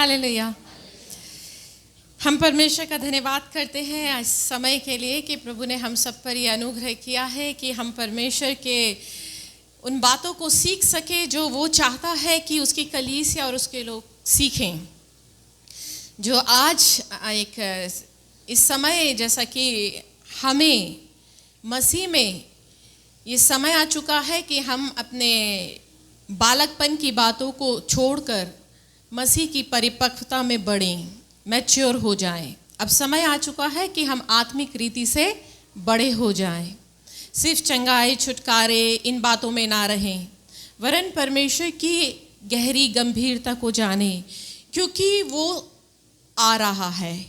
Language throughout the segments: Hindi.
हालेलुया। हम परमेश्वर का धन्यवाद करते हैं आज समय के लिए कि प्रभु ने हम सब पर यह अनुग्रह किया है कि हम परमेश्वर के उन बातों को सीख सके जो वो चाहता है कि उसकी कलीसिया और उसके लोग सीखें। जो आज एक इस समय जैसा कि हमें मसीह में ये समय आ चुका है कि हम अपने बालकपन की बातों को छोड़कर मसीह की परिपक्वता में बढ़ें, मैच्योर हो जाएं। अब समय आ चुका है कि हम आत्मिक रीति से बड़े हो जाएं। सिर्फ चंगाई छुटकारे इन बातों में ना रहें, वरन परमेश्वर की गहरी गंभीरता को जानें, क्योंकि वो आ रहा है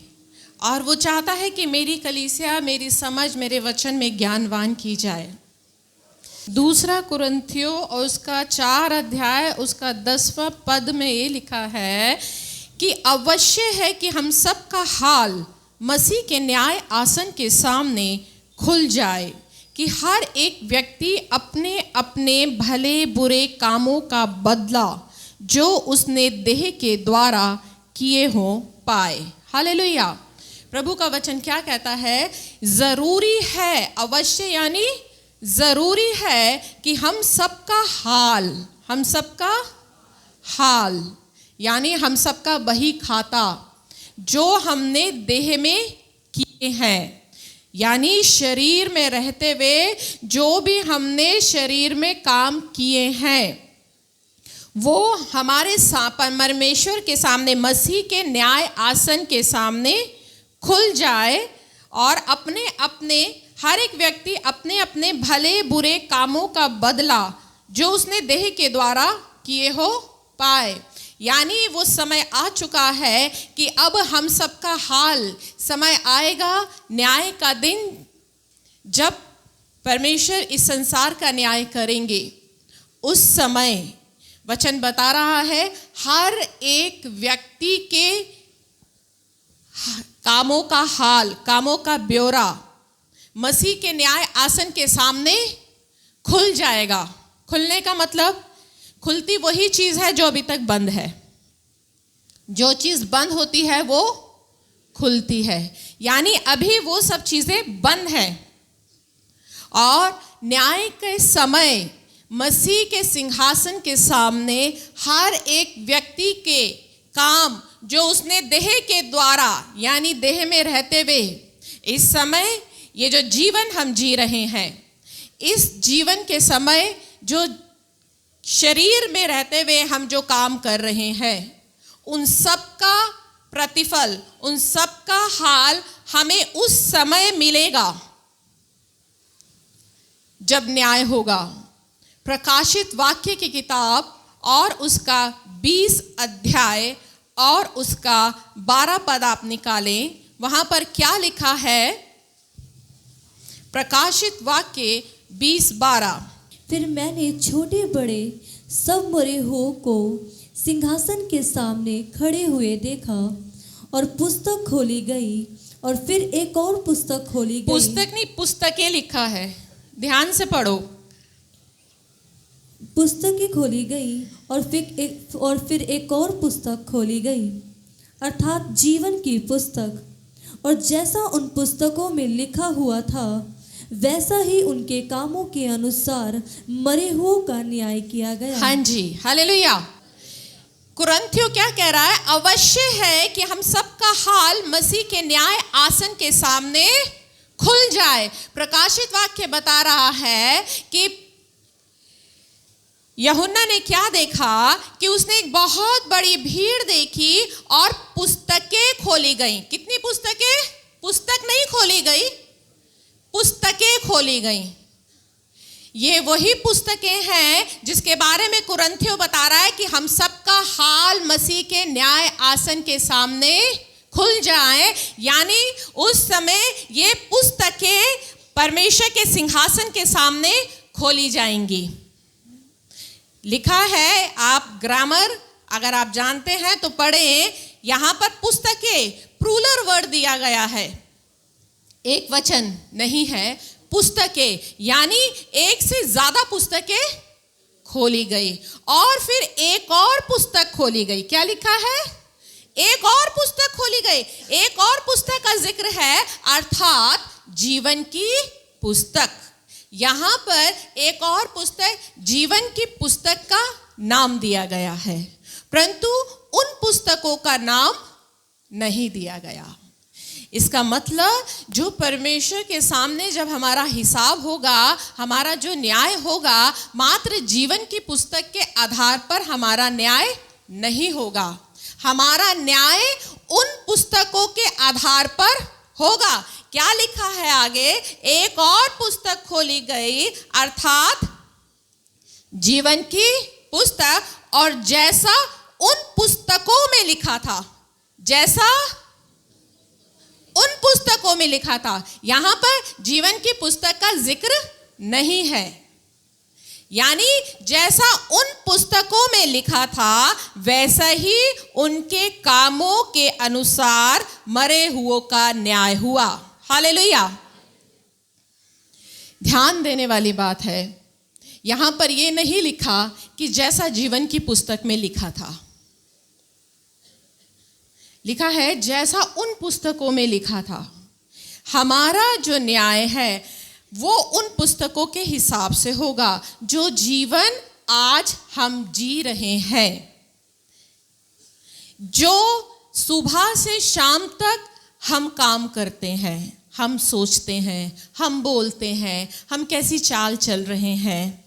और वो चाहता है कि मेरी कलीसिया मेरी समझ मेरे वचन में ज्ञानवान की जाए। दूसरा कुरिन्थियों और उसका 4 अध्याय उसका 10वां पद में ये लिखा है कि अवश्य है कि हम सब का हाल मसीह के न्याय आसन के सामने खुल जाए कि हर एक व्यक्ति अपने अपने भले बुरे कामों का बदला जो उसने देह के द्वारा किए हो पाए। हालेलुया। प्रभु का वचन क्या कहता है? जरूरी है, अवश्य यानी जरूरी है कि हम सबका हाल यानी हम सबका बही खाता जो हमने देह में किए हैं, यानी शरीर में रहते हुए जो भी हमने शरीर में काम किए हैं, वो हमारे परमेश्वर के सामने मसीह के न्याय आसन के सामने खुल जाए और अपने अपने हर एक व्यक्ति अपने अपने भले बुरे कामों का बदला जो उसने देह के द्वारा किए हो पाए। यानी वो समय आ चुका है कि अब हम सबका हाल, समय आएगा न्याय का दिन जब परमेश्वर इस संसार का न्याय करेंगे। उस समय वचन बता रहा है हर एक व्यक्ति के कामों का हाल, कामों का ब्यौरा मसीह के न्याय आसन के सामने खुल जाएगा। खुलने का मतलब खुलती वही चीज है जो अभी तक बंद है। जो चीज बंद होती है वो खुलती है, यानी अभी वो सब चीजें बंद है। और न्याय के समय मसीह के सिंहासन के सामने हर एक व्यक्ति के काम जो उसने देह के द्वारा यानी देह में रहते हुए इस समय ये जो जीवन हम जी रहे हैं, इस जीवन के समय जो शरीर में रहते हुए हम जो काम कर रहे हैं, उन सब का प्रतिफल, उन सब का हाल हमें उस समय मिलेगा जब न्याय होगा। प्रकाशित वाक्य की किताब और उसका 20 अध्याय और उसका 12 पद आप निकालें। वहां पर क्या लिखा है? प्रकाशित वाक्य 20:12। फिर मैंने छोटे बड़े सब मरे हो को सिंहासन के सामने खड़े हुए देखा और पुस्तक खोली गई और फिर एक और पुस्तक खोली गई। पुस्तक नहीं, पुस्तकें लिखा है, ध्यान से पढ़ो। पुस्तकें खोली गई और फिर एक और पुस्तक खोली गई, अर्थात जीवन की पुस्तक। और जैसा उन पुस्तकों में लिखा हुआ था वैसा ही उनके कामों के अनुसार मरे हुओं का न्याय किया गया। हाँ जी, हालेलुया। कुरिन्थियों क्या कह रहा है? अवश्य है कि हम सबका हाल मसीह के न्याय आसन के सामने खुल जाए। प्रकाशित वाक्य बता रहा है कि यूहन्ना ने क्या देखा कि उसने एक बहुत बड़ी भीड़ देखी और पुस्तकें खोली गई। कितनी पुस्तकें? पुस्तक नहीं खोली गई, पुस्तकें खोली गई। ये वही पुस्तकें हैं जिसके बारे में कुरिन्थियों बता रहा है कि हम सबका हाल मसीह के न्याय आसन के सामने खुल जाए। यानी उस समय ये पुस्तकें परमेश्वर के सिंहासन के सामने खोली जाएंगी। लिखा है, आप ग्रामर अगर आप जानते हैं तो पढ़ें। यहां पर पुस्तकें प्लूरल वर्ड दिया गया है, एक वचन नहीं है। पुस्तकें यानी एक से ज्यादा पुस्तकें खोली गई और फिर एक और पुस्तक खोली गई। क्या लिखा है? एक और पुस्तक खोली गई। एक और पुस्तक का जिक्र है, अर्थात जीवन की पुस्तक। यहां पर एक और पुस्तक, जीवन की पुस्तक का नाम दिया गया है, परंतु उन पुस्तकों का नाम नहीं दिया गया। इसका मतलब जो परमेश्वर के सामने जब हमारा हिसाब होगा, हमारा जो न्याय होगा, मात्र जीवन की पुस्तक के आधार पर हमारा न्याय नहीं होगा। हमारा न्याय उन पुस्तकों के आधार पर होगा। क्या लिखा है आगे? एक और पुस्तक खोली गई, अर्थात जीवन की पुस्तक, और जैसा उन पुस्तकों में लिखा था, जैसा उन पुस्तकों में लिखा था। यहां पर जीवन की पुस्तक का जिक्र नहीं है, यानी जैसा उन पुस्तकों में लिखा था वैसा ही उनके कामों के अनुसार मरे हुओं का न्याय हुआ। हालेलुया। ध्यान देने वाली बात है, यहां पर यह नहीं लिखा कि जैसा जीवन की पुस्तक में लिखा था, लिखा है जैसा उन पुस्तकों में लिखा था। हमारा जो न्याय है वो उन पुस्तकों के हिसाब से होगा जो जीवन आज हम जी रहे हैं। जो सुबह से शाम तक हम काम करते हैं, हम सोचते हैं, हम बोलते हैं, हम कैसी चाल चल रहे हैं,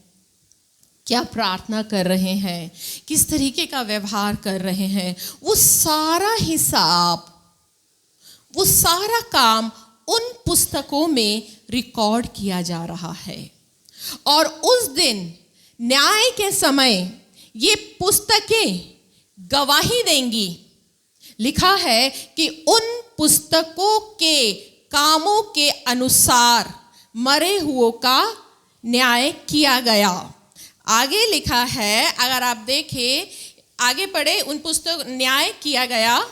क्या प्रार्थना कर रहे हैं, किस तरीके का व्यवहार कर रहे हैं, वो सारा हिसाब, वो सारा काम उन पुस्तकों में रिकॉर्ड किया जा रहा है। और उस दिन न्याय के समय ये पुस्तकें गवाही देंगी। लिखा है कि उन पुस्तकों के कामों के अनुसार मरे हुओं का न्याय किया गया। आगे लिखा है, अगर आप देखें आगे पढ़े, उन पुस्तक न्याय किया गया।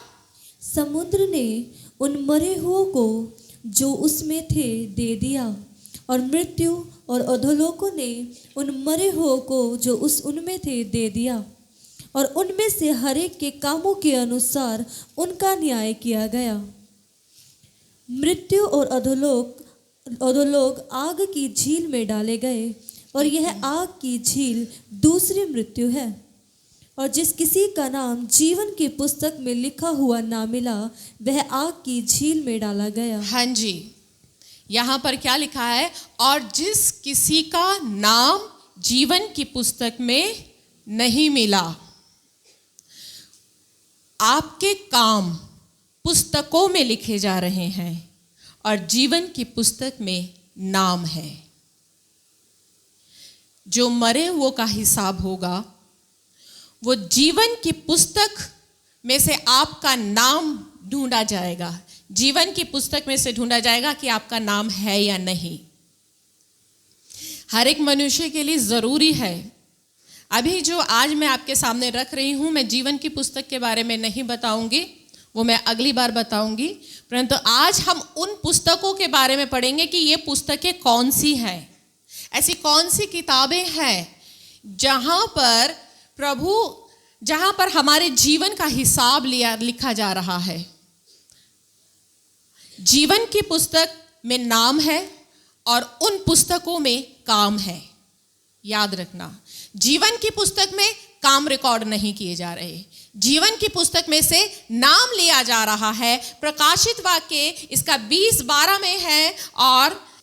समुद्र ने उन मरे हुओं को जो उसमें थे दे दिया, और मृत्यु और अधोलोकों ने उन मरे हुओं को जो उनमें थे दे दिया, और उनमें से हर एक के कामों के अनुसार उनका न्याय किया गया। मृत्यु और अधोलोक आग की झील में डाले गए, और यह आग की झील दूसरी मृत्यु है। और जिस किसी का नाम जीवन की पुस्तक में लिखा हुआ ना मिला, वह आग की झील में डाला गया। हाँ जी, यहाँ पर क्या लिखा है? और जिस किसी का नाम जीवन की पुस्तक में नहीं मिला। आपके काम पुस्तकों में लिखे जा रहे हैं और जीवन की पुस्तक में नाम है। जो मरे हुओं का हिसाब होगा, वो जीवन की पुस्तक में से आपका नाम ढूंढा जाएगा। जीवन की पुस्तक में से ढूंढा जाएगा कि आपका नाम है या नहीं। हर एक मनुष्य के लिए जरूरी है। अभी जो आज मैं आपके सामने रख रही हूं, मैं जीवन की पुस्तक के बारे में नहीं बताऊंगी, वो मैं अगली बार बताऊंगी, परंतु आज हम उन पुस्तकों के बारे में पढ़ेंगे कि ये पुस्तकें कौन सी हैं। ऐसी कौन सी किताबें हैं जहां पर हमारे जीवन का हिसाब लिखा जा रहा है। जीवन की पुस्तक में नाम है और उन पुस्तकों में काम है। याद रखना, जीवन की पुस्तक में काम रिकॉर्ड नहीं किए जा रहे, जीवन की पुस्तक में से नाम लिया जा रहा है। प्रकाशित वाक्य इसका 20:12 में है, और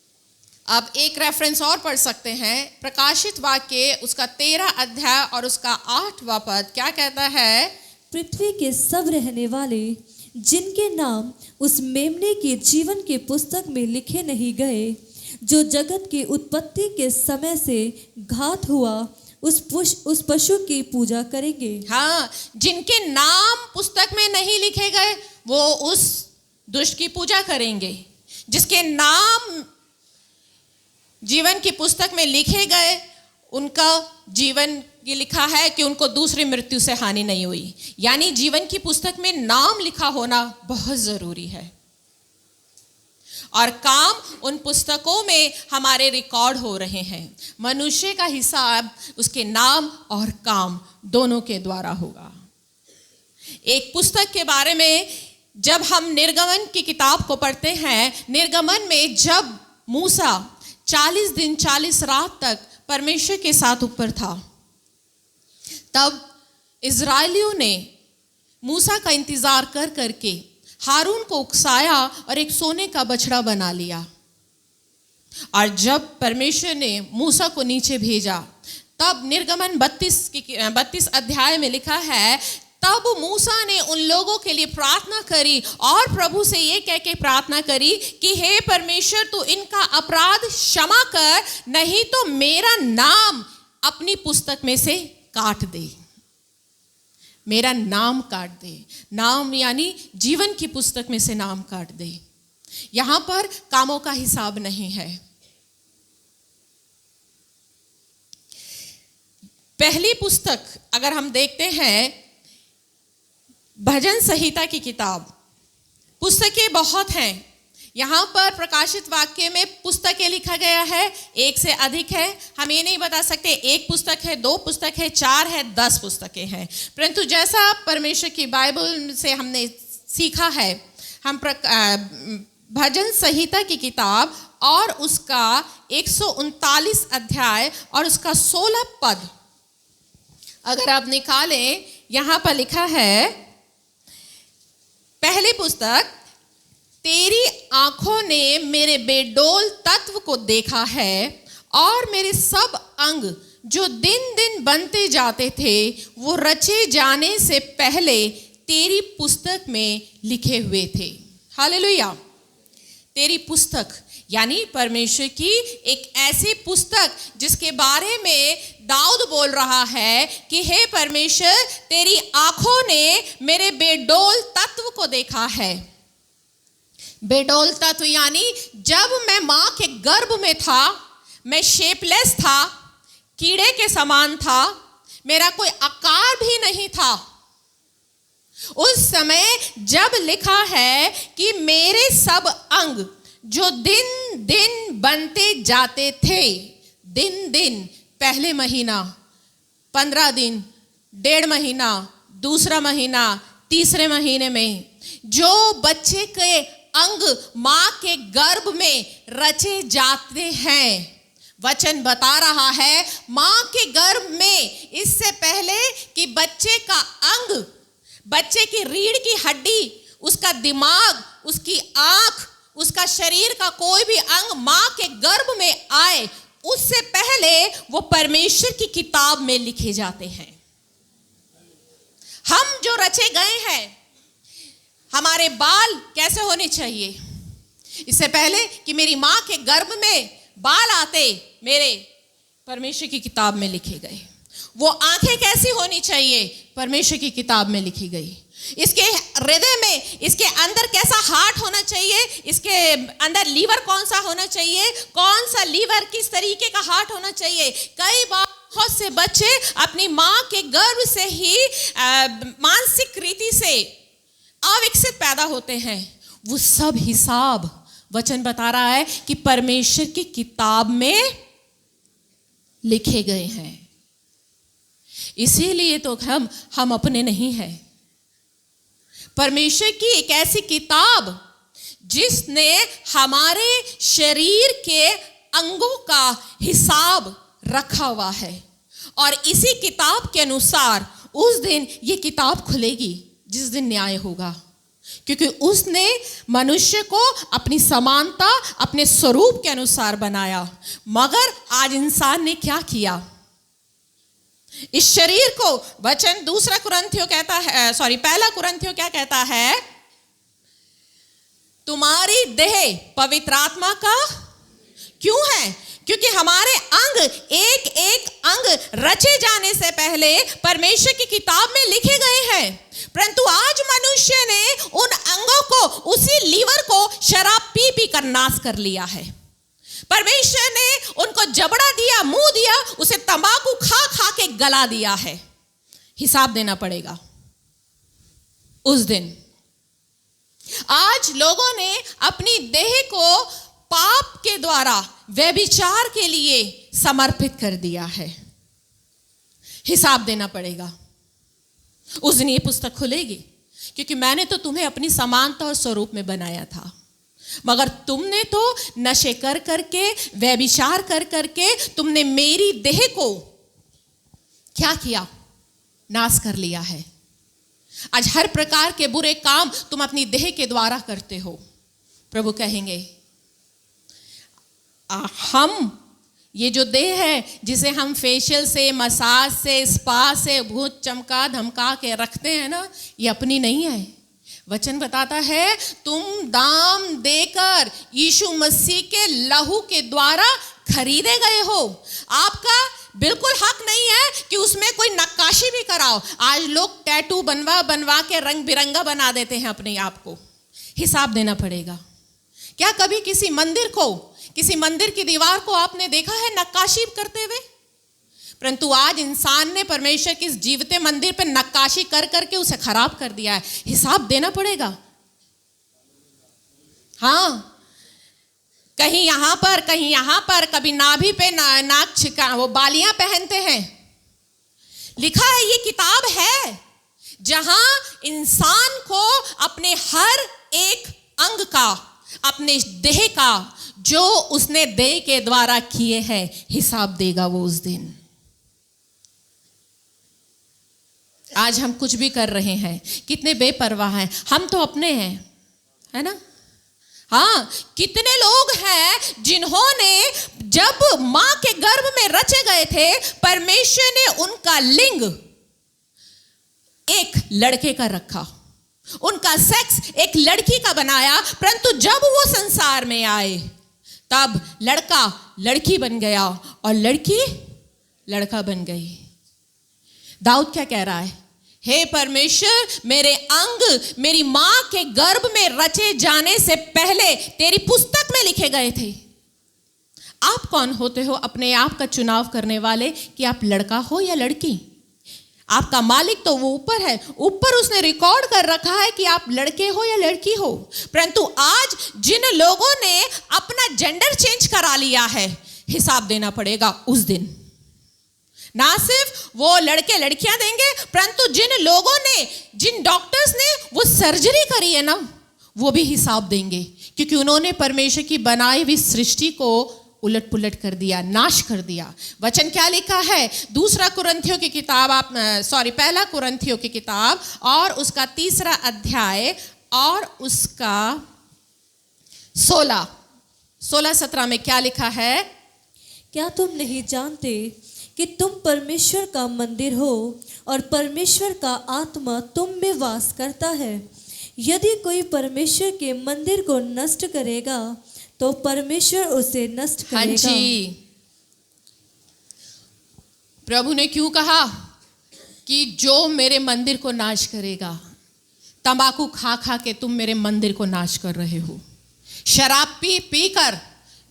अब एक रेफरेंस और पढ़ सकते हैं। प्रकाशित वाक्य उसका 13 अध्याय और उसका 8वां पद क्या कहता है? पृथ्वी के सब रहने वाले जिनके नाम उस मेमने के जीवन के पुस्तक में लिखे नहीं गए, जो जगत की उत्पत्ति के समय से घात हुआ, उस पशु की पूजा करेंगे। हाँ, जिनके नाम पुस्तक में नहीं लिखे गए वो उस दुष्ट की पूजा करेंगे। जिसके नाम जीवन की पुस्तक में लिखे गए, उनका जीवन ये लिखा है कि उनको दूसरी मृत्यु से हानि नहीं हुई। यानी जीवन की पुस्तक में नाम लिखा होना बहुत जरूरी है, और काम उन पुस्तकों में हमारे रिकॉर्ड हो रहे हैं। मनुष्य का हिसाब उसके नाम और काम दोनों के द्वारा होगा। एक पुस्तक के बारे में जब हम निर्गमन की किताब को पढ़ते हैं, निर्गमन में जब मूसा 40 दिन 40 रात तक परमेश्वर के साथ ऊपर था, तब इजरायलियों ने मूसा का इंतजार कर करके हारून को उकसाया और एक सोने का बछड़ा बना लिया। और जब परमेश्वर ने मूसा को नीचे भेजा, तब निर्गमन 32 अध्याय में लिखा है, तब मूसा ने उन लोगों के लिए प्रार्थना करी और प्रभु से ये कह के प्रार्थना करी कि हे परमेश्वर, तू इनका अपराध क्षमा कर, नहीं तो मेरा नाम अपनी पुस्तक में से काट दे। मेरा नाम काट दे। नाम यानी जीवन की पुस्तक में से नाम काट दे। यहां पर कामों का हिसाब नहीं है। पहली पुस्तक अगर हम देखते हैं, भजन संहिता की किताब, पुस्तकें बहुत हैं। यहाँ पर प्रकाशित वाक्य में पुस्तकें लिखा गया है, एक से अधिक है। हम ये नहीं बता सकते एक पुस्तक है, 2 पुस्तक है, 4 है, 10 पुस्तकें हैं। परंतु जैसा परमेश्वर की बाइबल से हमने सीखा है, हम भजन संहिता की किताब और उसका 139 अध्याय और उसका 16 पद अगर आप निकालें, यहाँ पर लिखा है, पहली पुस्तक, तेरी आंखों ने मेरे बेडोल तत्व को देखा है और मेरे सब अंग जो दिन दिन बनते जाते थे वो रचे जाने से पहले तेरी पुस्तक में लिखे हुए थे। हालेलुया। तेरी पुस्तक यानी परमेश्वर की एक ऐसी पुस्तक जिसके बारे में दाऊद बोल रहा है कि हे परमेश्वर, तेरी आंखों ने मेरे बेडोल तत्व को देखा है। बेडोल तत्व यानी जब मैं मां के गर्भ में था, मैं शेपलेस था, कीड़े के समान था, मेरा कोई आकार भी नहीं था। उस समय जब लिखा है कि मेरे सब अंग जो दिन दिन बनते जाते थे, दिन दिन, पहले महीना, 15 दिन, 1.5 महीना, दूसरा महीना, तीसरे महीने में जो बच्चे के अंग मां के गर्भ में रचे जाते हैं, वचन बता रहा है मां के गर्भ में इससे पहले कि बच्चे का अंग, बच्चे की रीढ़ की हड्डी, उसका दिमाग, उसकी आंख, उसका शरीर का कोई भी अंग मां के गर्भ में आए, उससे पहले वो परमेश्वर की किताब में लिखे जाते हैं। हम जो रचे गए हैं, हमारे बाल कैसे होने चाहिए, इससे पहले कि मेरी मां के गर्भ में बाल आते, मेरे परमेश्वर की किताब में लिखे गए। वो आंखें कैसी होनी चाहिए, परमेश्वर की किताब में लिखी गई। इसके हृदय में, इसके अंदर कैसा हार्ट होना चाहिए, इसके अंदर लीवर कौन सा होना चाहिए, कौन सा लीवर किस तरीके का हार्ट होना चाहिए। कई बार बहुत से बच्चे अपनी मां के गर्भ से ही मानसिक रीति से अविकसित पैदा होते हैं। वो सब हिसाब वचन बता रहा है कि परमेश्वर की किताब में लिखे गए हैं। इसीलिए तो हम अपने नहीं हैं। परमेश्वर की एक ऐसी किताब जिसने हमारे शरीर के अंगों का हिसाब रखा हुआ है, और इसी किताब के अनुसार उस दिन ये किताब खुलेगी जिस दिन न्याय होगा, क्योंकि उसने मनुष्य को अपनी समानता, अपने स्वरूप के अनुसार बनाया। मगर आज इंसान ने क्या किया, इस शरीर को, वचन 1 कुरिन्थियों क्या कहता है, तुम्हारी देह पवित्र आत्मा का क्यों है, क्योंकि हमारे अंग, एक एक अंग रचे जाने से पहले परमेश्वर की किताब में लिखे गए हैं। परंतु आज मनुष्य ने उन अंगों को, उसी लीवर को शराब पी पी कर नाश कर लिया है। परमेश्वर ने उनको जबड़ा दिया, मुंह दिया, उसे तंबाकू खा खा के गला दिया है। हिसाब देना पड़ेगा उस दिन। आज लोगों ने अपनी देह को पाप के द्वारा व्यभिचार के लिए समर्पित कर दिया है। हिसाब देना पड़ेगा। उस दिन ये पुस्तक खुलेगी, क्योंकि मैंने तो तुम्हें अपनी समानता और स्वरूप में बनाया था, मगर तुमने तो नशे कर करके, व्यभिचार कर करके तुमने मेरी देह को क्या किया? नाश कर लिया है। आज हर प्रकार के बुरे काम तुम अपनी देह के द्वारा करते हो। प्रभु कहेंगे हम ये जो देह है जिसे हम फेशियल से, मसाज से, स्पा से भूत चमका धमका के रखते हैं ना, ये अपनी नहीं है। वचन बताता है तुम दाम देकर यीशु मसीह के लहू के द्वारा खरीदे गए हो। आपका बिल्कुल हक नहीं है कि उसमें कोई नक्काशी भी कराओ। आज लोग टैटू बनवा बनवा के रंग बिरंगा बना देते हैं अपने आप को। हिसाब देना पड़ेगा। क्या कभी किसी मंदिर को, किसी मंदिर की दीवार को आपने देखा है नक्काशी करते हुए? परंतु आज इंसान ने परमेश्वर के इस जीवते मंदिर पर नक्काशी कर करके उसे खराब कर दिया है। हिसाब देना पड़ेगा। हाँ, कहीं यहाँ पर, कहीं यहाँ पर, कभी नाभि पे नाक छिका, वो बालियां पहनते हैं। लिखा है, ये किताब है जहां इंसान को अपने हर एक अंग का, अपने देह का, जो उसने देह के द्वारा किए हैं, हिसाब देगा वो उस दिन। आज हम कुछ भी कर रहे हैं, कितने बेपरवाह हैं। हम तो अपने हैं, है ना? हाँ, कितने लोग हैं जिन्होंने जब मां के गर्भ में रचे गए थे, परमेश्वर ने उनका लिंग एक लड़के का रखा, उनका सेक्स एक लड़की का बनाया, परंतु जब वो संसार में आए तब लड़का लड़की बन गया और लड़की लड़का बन गई। दाऊद क्या कह रहा है? हे परमेश्वर, मेरे अंग मेरी मां के गर्भ में रचे जाने से पहले तेरी पुस्तक में लिखे गए थे। आप कौन होते हो अपने आप का चुनाव करने वाले कि आप लड़का हो या लड़की? आपका मालिक तो वो ऊपर है, ऊपर उसने रिकॉर्ड कर रखा है कि आप लड़के हो या लड़की हो। परंतु आज जिन लोगों ने अपना जेंडर चेंज करा लिया है, हिसाब देना पड़ेगा उस दिन। ना सिर्फ वो लड़के लड़कियां देंगे, परंतु जिन लोगों ने, जिन डॉक्टर्स ने वो सर्जरी करी है ना, वो भी हिसाब देंगे, क्योंकि उन्होंने परमेश्वर की बनाई हुई सृष्टि को उलट पुलट कर दिया, नाश कर दिया। वचन क्या लिखा है? पहला कुरिन्थियों की किताब और उसका 3 अध्याय और उसका 16-17 में क्या लिखा है? क्या तुम नहीं जानते कि तुम परमेश्वर का मंदिर हो और परमेश्वर का आत्मा तुम में वास करता है? यदि कोई परमेश्वर के मंदिर को नष्ट करेगा तो परमेश्वर उसे नष्ट करेगा। हाँ जी, प्रभु ने क्यों कहा कि जो मेरे मंदिर को नाश करेगा? तंबाकू खा खा के तुम मेरे मंदिर को नाश कर रहे हो। शराब पी पी कर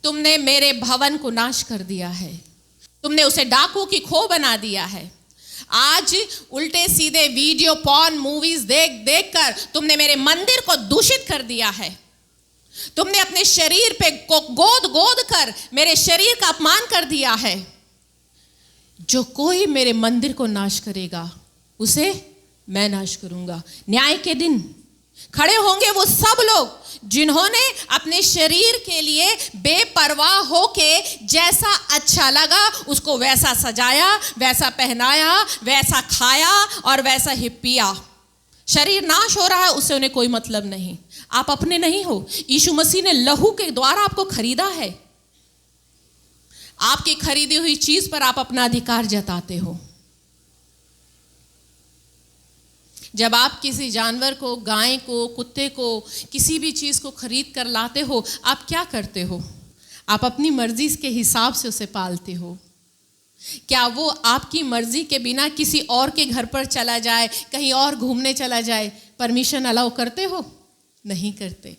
तुमने मेरे भवन को नाश कर दिया है। तुमने उसे डाकू की खो बना दिया है। आज उल्टे सीधे वीडियो पॉर्न मूवीज देख देख कर तुमने मेरे मंदिर को दूषित कर दिया है। तुमने अपने शरीर पे गोद गोद कर मेरे शरीर का अपमान कर दिया है। जो कोई मेरे मंदिर को नाश करेगा उसे मैं नाश करूंगा। न्याय के दिन खड़े होंगे वो सब लोग जिन्होंने अपने शरीर के लिए बेपरवाह होके जैसा अच्छा लगा उसको वैसा सजाया, वैसा पहनाया, वैसा खाया और वैसा ही पिया। शरीर नाश हो रहा है, उससे उन्हें कोई मतलब नहीं। आप अपने नहीं हो, यीशु मसीह ने लहू के द्वारा आपको खरीदा है। आपकी खरीदी हुई चीज पर आप अपना अधिकार जताते हो। जब आप किसी जानवर को, गाय को, कुत्ते को, किसी भी चीज को खरीद कर लाते हो, आप क्या करते हो? आप अपनी मर्जी के हिसाब से उसे पालते हो। क्या वो आपकी मर्जी के बिना किसी और के घर पर चला जाए, कहीं और घूमने चला जाए, परमिशन अलाउ करते हो? नहीं करते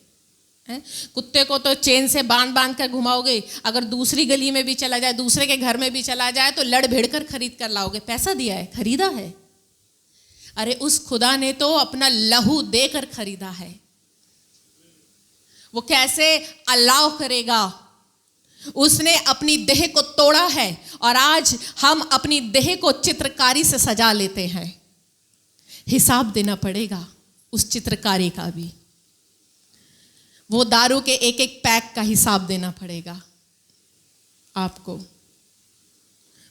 हैं। कुत्ते को तो चेन से बांध बांध कर घुमाओगे, अगर दूसरी गली में भी चला जाए, दूसरे के घर में भी चला जाए तो लड़ भिड़ कर खरीद कर लाओगे। पैसा दिया है, खरीदा है। अरे उस खुदा ने तो अपना लहू देकर खरीदा है। वो कैसे अलाउ करेगा? उसने अपनी देह को तोड़ा है और आज हम अपनी देह को चित्रकारी से सजा लेते हैं। हिसाब देना पड़ेगा उस चित्रकारी का भी। वो दारू के एक एक पैक का हिसाब देना पड़ेगा आपको।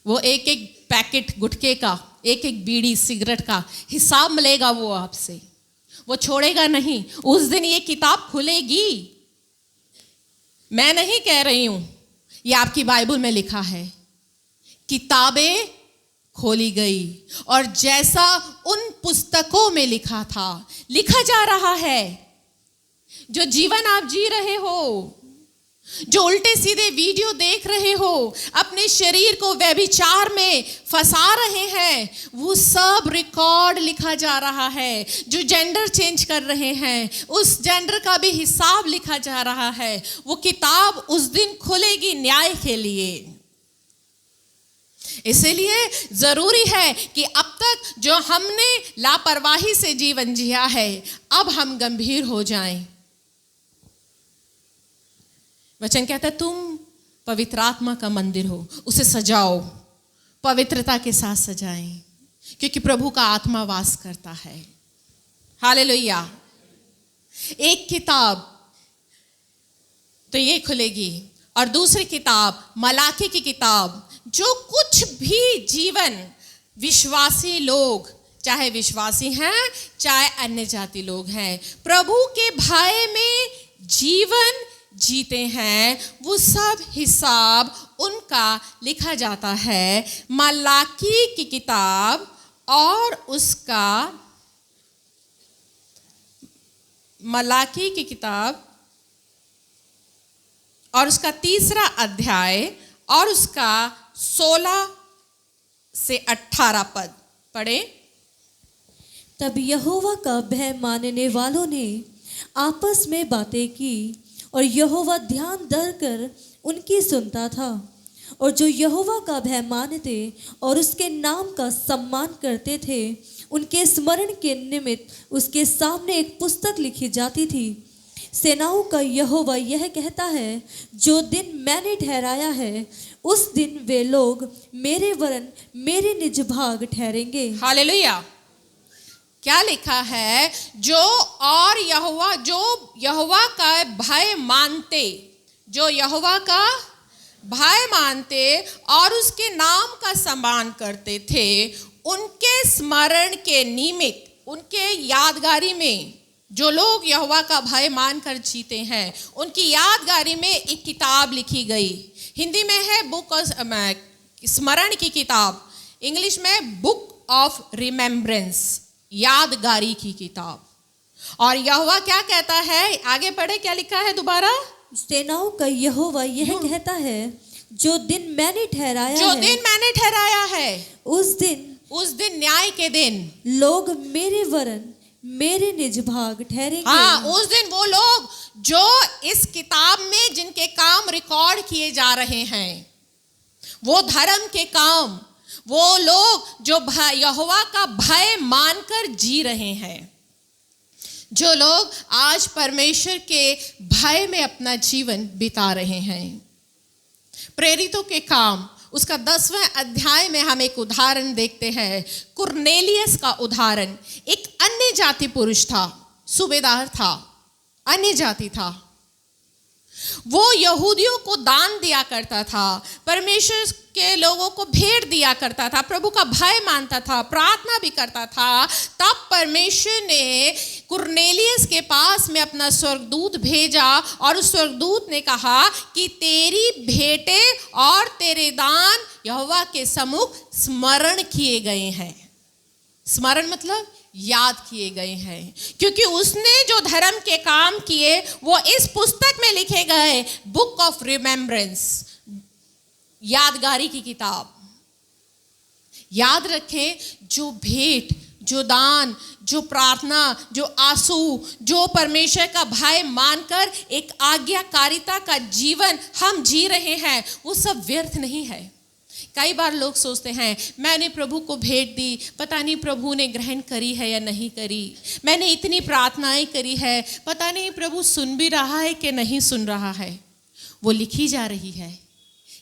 वो एक एक पैकेट गुटखे का, एक एक बीड़ी सिगरेट का हिसाब मिलेगा वो आपसे। वो छोड़ेगा नहीं। उस दिन ये किताब खुलेगी। मैं नहीं कह रही हूं, ये आपकी बाइबल में लिखा है। किताबें खोली गई और जैसा उन पुस्तकों में लिखा था, लिखा जा रहा है। जो जीवन आप जी रहे हो, जो उल्टे सीधे वीडियो देख रहे हो, अपने शरीर को व्यभिचार में फंसा रहे हैं, वो सब रिकॉर्ड लिखा जा रहा है। जो जेंडर चेंज कर रहे हैं, उस जेंडर का भी हिसाब लिखा जा रहा है। वो किताब उस दिन खुलेगी न्याय के लिए। इसलिए जरूरी है कि अब तक जो हमने लापरवाही से जीवन जिया है, अब हम गंभीर हो जाएं। वचन कहता है तुम पवित्र आत्मा का मंदिर हो, उसे सजाओ, पवित्रता के साथ सजाएं, क्योंकि प्रभु का आत्मा वास करता है। हालेलुया। एक किताब तो ये खुलेगी और दूसरी किताब मलाकी की किताब, जो कुछ भी जीवन विश्वासी लोग, चाहे विश्वासी हैं चाहे अन्य जाति लोग हैं, प्रभु के भय में जीवन जीते हैं, वो सब हिसाब उनका लिखा जाता है। मलाकी की किताब और उसका मलाकी की किताब और उसका 3 अध्याय और उसका 16 से 18 पद पढ़े। तब यहोवा का भय मानने वालों ने आपस में बातें की और यहोवा ध्यान धरकर उनकी सुनता था। और जो यहोवा का भय मानते और उसके नाम का सम्मान करते थे, उनके स्मरण के निमित्त उसके सामने एक पुस्तक लिखी जाती थी। सेनाओं का यहोवा यह कहता है, जो दिन मैंने ठहराया है, उस दिन वे लोग मेरे वरन मेरे निज भाग ठहरेंगे। हालेलुया। क्या लिखा है? जो यहोवा का भय मानते, जो यहोवा का भय मानते और उसके नाम का सम्मान करते थे, उनके स्मरण के निमित्त, उनके यादगारी में, जो लोग यहोवा का भय मानकर जीते हैं, उनकी यादगारी में एक किताब लिखी गई। हिंदी में है बुक ऑफ स्मरण की किताब, इंग्लिश में बुक ऑफ रिमेम्बरेंस, यादगारी की किताब। और यहोवा क्या कहता है? आगे पढ़े, क्या लिखा है दोबारा? सेनाओं का यहोवा यह कहता है, जो दिन मैंने ठहराया जो है, दिन मैंने ठहराया है, उस दिन न्याय के दिन लोग मेरे वरन मेरे निज भाग ठहरेंगे। हाँ, उस दिन वो लोग जो इस किताब में जिनके काम रिकॉर्ड किए जा रहे हैं, वो धर्म के काम, वो लोग जो यहोवा का भय मानकर जी रहे हैं, जो लोग आज परमेश्वर के भय में अपना जीवन बिता रहे हैं। प्रेरितों के काम उसका 10वें अध्याय में हम एक उदाहरण देखते हैं, कुरनेलियस का उदाहरण। एक अन्य जाति पुरुष था, सूबेदार था, अन्य जाति था। वो यहूदियों को दान दिया करता था, परमेश्वर के लोगों को भेंट दिया करता था, प्रभु का भय मानता था, प्रार्थना भी करता था। तब परमेश्वर ने कुरनेलियस के पास में अपना स्वर्गदूत भेजा और उस स्वर्गदूत ने कहा कि तेरी भेंटें और तेरे दान यहोवा के सम्मुख स्मरण किए गए हैं। स्मरण मतलब याद किए गए हैं, क्योंकि उसने जो धर्म के काम किए वो इस पुस्तक में लिखे गए, बुक ऑफ रिमेम्बरेंस, यादगारी की किताब। याद रखें, जो भेंट, जो दान, जो प्रार्थना, जो आंसू, जो परमेश्वर का भय मानकर एक आज्ञाकारिता का जीवन हम जी रहे हैं, वो सब व्यर्थ नहीं है। कई बार लोग सोचते हैं, मैंने प्रभु को भेंट दी, पता नहीं प्रभु ने ग्रहण करी है या नहीं करी, मैंने इतनी प्रार्थनाएं करी है, पता नहीं प्रभु सुन भी रहा है कि नहीं सुन रहा है। वो लिखी जा रही है,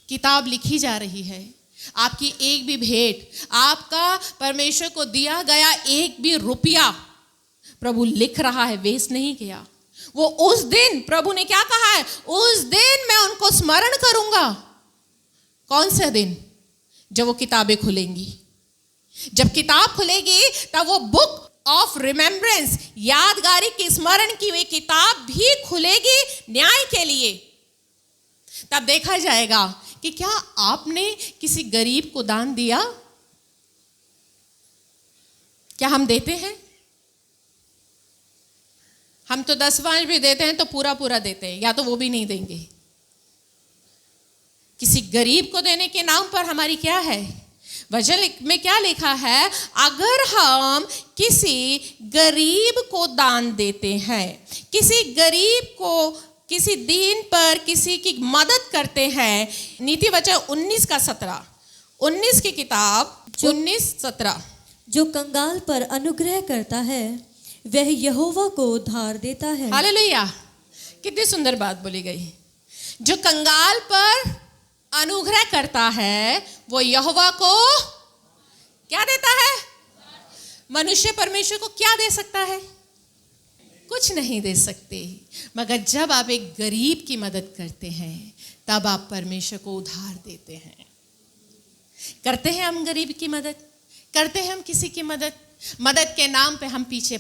किताब लिखी जा रही है, आपकी एक भी भेंट, आपका परमेश्वर को दिया गया एक भी रुपया प्रभु लिख रहा है, वेस्ट नहीं किया। वो उस दिन प्रभु ने क्या कहा है, उस दिन मैं उनको स्मरण करूंगा। कौन सा दिन? जब वो किताबें खुलेंगी। जब किताब खुलेगी तब वो बुक ऑफ रिमेम्बरेंस, यादगारी की, स्मरण की वे किताब भी खुलेगी न्याय के लिए। तब देखा जाएगा कि क्या आपने किसी गरीब को दान दिया? क्या हम देते हैं? हम तो 10वां भी देते हैं तो पूरा पूरा देते हैं, या तो वो भी नहीं देंगे। किसी गरीब को देने के नाम पर हमारी क्या है? वचन में क्या लिखा है? अगर हम किसी गरीब को दान देते हैं, किसी गरीब को किसी दीन पर किसी की मदद करते हैं, नीति वचन 19:17, 19 की किताब 19:17, जो कंगाल पर अनुग्रह करता है वह यहोवा को उद्धार देता है। हालेलुया! कितनी सुंदर बात बोली गई। जो कंगाल पर अनुग्रह करता है वो यहोवा को क्या देता है? मनुष्य परमेश्वर को क्या दे सकता है? कुछ नहीं दे सकते। मगर जब आप एक गरीब की मदद करते हैं तब आप परमेश्वर को उधार देते हैं। करते हैं हम गरीब की मदद, करते हैं हम किसी की मदद के नाम पे हम पीछे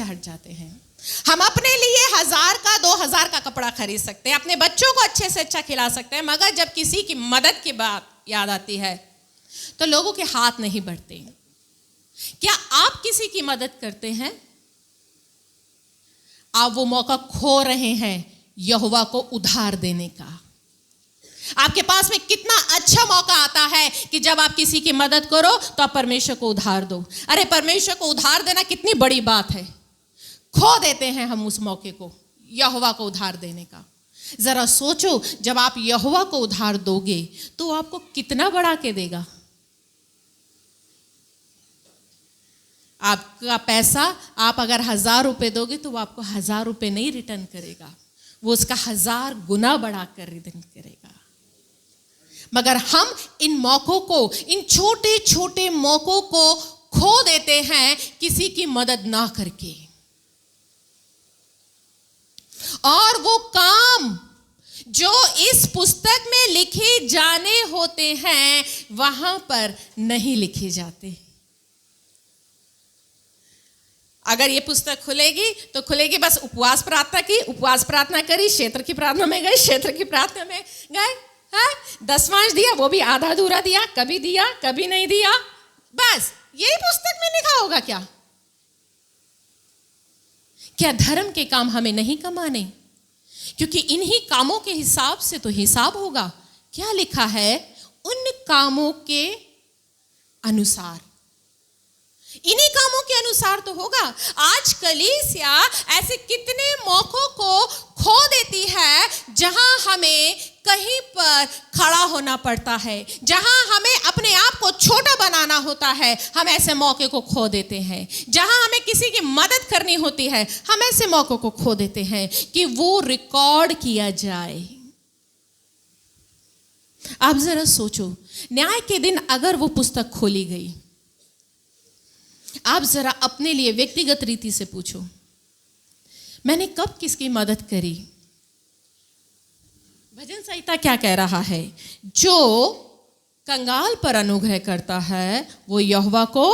हट जाते हैं। हम अपने लिए 1000 का 2000 का कपड़ा खरीद सकते हैं, अपने बच्चों को अच्छे से अच्छा खिला सकते हैं, मगर जब किसी की मदद की बात याद आती है तो लोगों के हाथ नहीं बढ़ते। क्या आप किसी की मदद करते हैं? आप वो मौका खो रहे हैं यहोवा को उधार देने का। आपके पास में कितना अच्छा मौका आता है कि जब आप किसी की मदद करो तो आप परमेश्वर को उधार दो। अरे परमेश्वर को उधार देना कितनी बड़ी बात है। खो देते हैं हम उस मौके को, यहोवा को उधार देने का। जरा सोचो, जब आप यहोवा को उधार दोगे तो आपको कितना बढ़ा के देगा। आपका पैसा आप अगर 1000 रुपए दोगे तो वो आपको 1000 रुपए नहीं रिटर्न करेगा, वो उसका 1000 गुना बढ़ाकर रिटर्न करेगा। मगर हम इन मौकों को, इन छोटे छोटे मौकों को खो देते हैं किसी की मदद ना करके। और वो काम जो इस पुस्तक में लिखे जाने होते हैं वहां पर नहीं लिखे जाते। अगर ये पुस्तक खुलेगी तो खुलेगी बस उपवास प्रार्थना की, उपवास प्रार्थना करी, क्षेत्र की प्रार्थना में गए, क्षेत्र की प्रार्थना में गए, हाँ 10वां दिया, वो भी आधा अधूरा दिया, कभी नहीं दिया, बस यही पुस्तक में लिखा होगा। क्या धर्म के काम हमें नहीं कमाने? क्योंकि इन्हीं कामों के हिसाब से तो हिसाब होगा। क्या लिखा है? उन कामों के अनुसार, इन्हीं कामों के अनुसार तो होगा। आज कलीसिया ऐसे कितने मौकों को खो देती है जहां हमें कहीं पर खड़ा होना पड़ता है, जहां हमें अपने आप को छोटा बनाना होता है, हम ऐसे मौके को खो देते हैं। जहां हमें किसी की मदद करनी होती है, हम ऐसे मौकों को खो देते हैं कि वो रिकॉर्ड किया जाए। आप जरा सोचो, न्याय के दिन अगर वो पुस्तक खोली गई, आप जरा अपने लिए व्यक्तिगत रीति से पूछो, मैंने कब किसकी मदद करी? भजन संहिता क्या कह रहा है? जो कंगाल पर अनुग्रह करता है वो यहोवा को,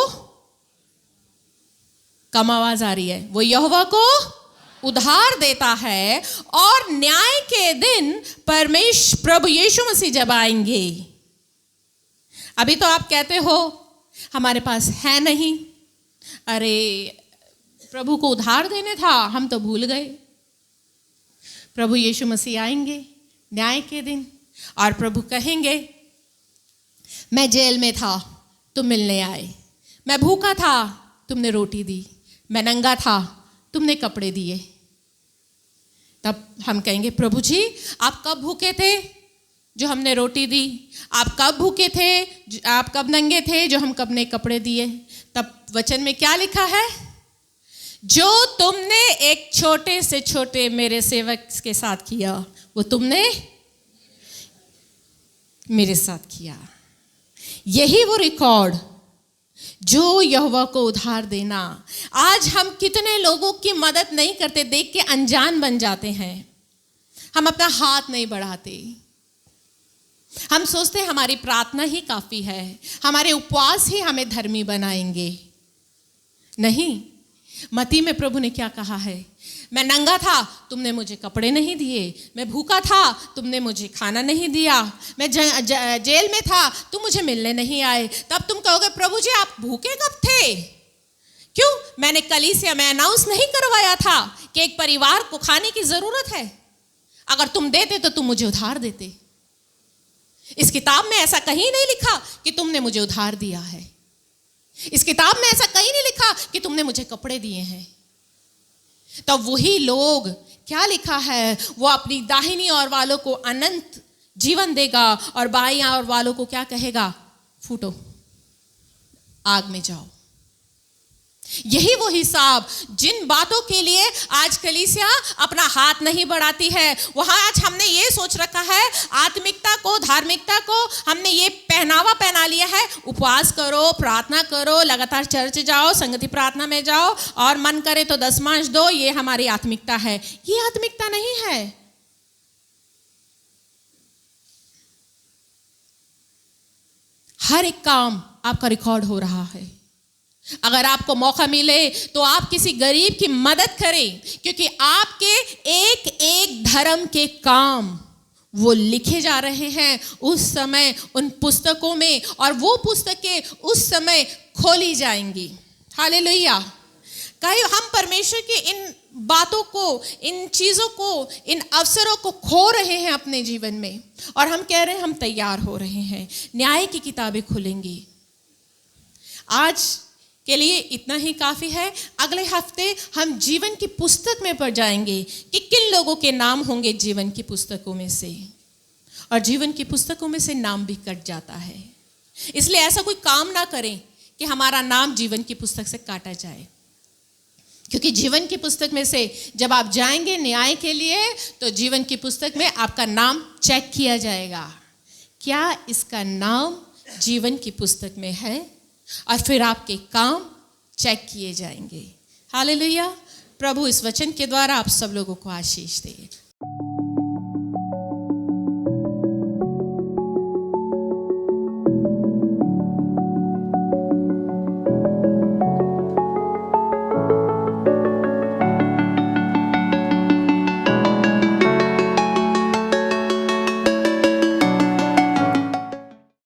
कम आवाज आ रही है, वो यहोवा को उधार देता है। और न्याय के दिन परमेश्वर प्रभु यीशु मसीह जब आएंगे, अभी तो आप कहते हो हमारे पास है नहीं, अरे प्रभु को उधार देने था, हम तो भूल गए। प्रभु यीशु मसीह आएंगे न्याय के दिन और प्रभु कहेंगे, मैं जेल में था, तुम मिलने आए, मैं भूखा था, तुमने रोटी दी, मैं नंगा था, तुमने कपड़े दिए। तब हम कहेंगे, प्रभु जी आप कब भूखे थे जो हमने रोटी दी? आप कब भूखे थे, आप कब नंगे थे जो हम कब ने कपड़े दिए? तब वचन में क्या लिखा है? जो तुमने एक छोटे से छोटे मेरे सेवक के साथ किया, वो तुमने मेरे साथ किया। यही वो रिकॉर्ड जो यहोवा को उधार देना। आज हम कितने लोगों की मदद नहीं करते, देख के अनजान बन जाते हैं। हम अपना हाथ नहीं बढ़ाते, हम सोचते हैं हमारी प्रार्थना ही काफी है, हमारे उपवास ही हमें धर्मी बनाएंगे। नहीं, मत्ती में प्रभु ने क्या कहा है? मैं नंगा था, तुमने मुझे कपड़े नहीं दिए, मैं भूखा था, तुमने मुझे खाना नहीं दिया, मैं जेल में था, तुम मुझे मिलने नहीं आए। तब तुम कहोगे प्रभु जी आप भूखे कब थे? क्यों? मैंने कलीसिया में अनाउंस नहीं करवाया था कि एक परिवार को खाने की जरूरत है। अगर तुम देते तो तुम मुझे उधार देते। इस किताब में ऐसा कहीं नहीं लिखा कि तुमने मुझे उधार दिया है। इस किताब में ऐसा कहीं नहीं लिखा कि तुमने मुझे कपड़े दिए हैं। तो वही लोग, क्या लिखा है, वो अपनी दाहिनी ओर वालों को अनंत जीवन देगा और बाईं ओर वालों को क्या कहेगा? फूटो, आग में जाओ। यही वो हिसाब, जिन बातों के लिए आज कलीसिया अपना हाथ नहीं बढ़ाती है, वहां आज हमने ये सोच रखा है, आत्मिकता को, धार्मिकता को हमने ये पहनावा पहना लिया है। उपवास करो, प्रार्थना करो, लगातार चर्च जाओ, संगति प्रार्थना में जाओ और मन करे तो दशमांश दो, ये हमारी आत्मिकता है। ये आत्मिकता नहीं है। हर एक काम आपका रिकॉर्ड हो रहा है। अगर आपको मौका मिले तो आप किसी गरीब की मदद करें, क्योंकि आपके एक एक धर्म के काम वो लिखे जा रहे हैं उस समय उन पुस्तकों में, और वो पुस्तकें उस समय खोली जाएंगी। हालेलुया। कहीं हम परमेश्वर के इन बातों को, इन चीज़ों को, इन अवसरों को खो रहे हैं अपने जीवन में, और हम कह रहे हैं हम तैयार हो रहे हैं। न्याय की किताबें खुलेंगी। आज के लिए इतना ही काफ़ी है। अगले हफ्ते हम जीवन की पुस्तक में पढ़ जाएंगे कि किन लोगों के नाम होंगे जीवन की पुस्तकों में से, और जीवन की पुस्तकों में से नाम भी कट जाता है। इसलिए ऐसा कोई काम ना करें कि हमारा नाम जीवन की पुस्तक से काटा जाए, क्योंकि जीवन की पुस्तक में से जब आप जाएंगे न्याय के लिए, तो जीवन की पुस्तक में आपका नाम चेक किया जाएगा, क्या इसका नाम जीवन की पुस्तक में है, और फिर आपके काम चेक किए जाएंगे। हालेलुया। प्रभु इस वचन के द्वारा आप सब लोगों को आशीष दे।